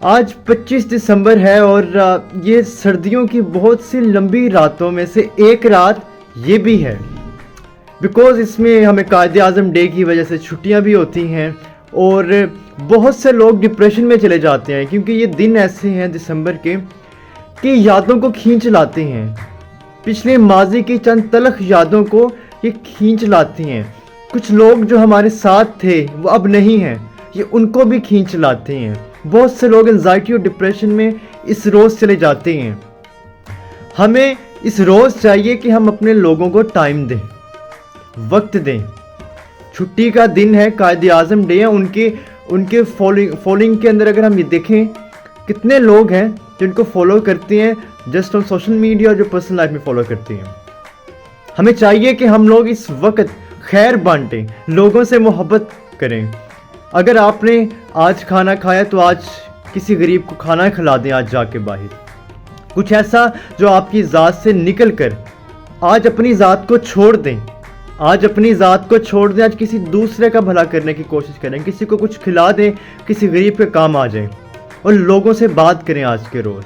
آج 25 دسمبر ہے اور یہ سردیوں کی بہت سی لمبی راتوں میں سے ایک رات یہ بھی ہے، بیکوز اس میں ہمیں قائد اعظم ڈے کی وجہ سے چھٹیاں بھی ہوتی ہیں اور بہت سے لوگ ڈپریشن میں چلے جاتے ہیں کیونکہ یہ دن ایسے ہیں دسمبر کے کہ یادوں کو کھینچ لاتے ہیں، پچھلے ماضی کی چند تلخ یادوں کو یہ کھینچ لاتی ہیں۔ کچھ لوگ جو ہمارے ساتھ تھے وہ اب نہیں ہیں، یہ ان کو بھی کھینچ لاتے ہیں۔ بہت سے لوگ انزائٹی اور ڈپریشن میں اس روز چلے جاتے ہیں۔ ہمیں اس روز چاہیے کہ ہم اپنے لوگوں کو ٹائم دیں، وقت دیں۔ چھٹی کا دن ہے، قائد اعظم ڈے ہے، ان کے فالوئنگ کے اندر اگر ہم یہ دیکھیں کتنے لوگ ہیں جن کو فالو کرتے ہیں جسٹ آن سوشل میڈیا اور جو پرسنل لائف میں فالو کرتے ہیں۔ ہمیں چاہیے کہ ہم لوگ اس وقت خیر بانٹیں، لوگوں سے محبت کریں۔ اگر آپ نے آج کھانا کھایا تو آج کسی غریب کو کھانا کھلا دیں، آج جا کے باہر کچھ ایسا جو آپ کی ذات سے نکل کر آج اپنی ذات کو چھوڑ دیں، آج اپنی ذات کو چھوڑ دیں، آج کسی دوسرے کا بھلا کرنے کی کوشش کریں، کسی کو کچھ کھلا دیں، کسی غریب کے کام آ جائیں اور لوگوں سے بات کریں آج کے روز۔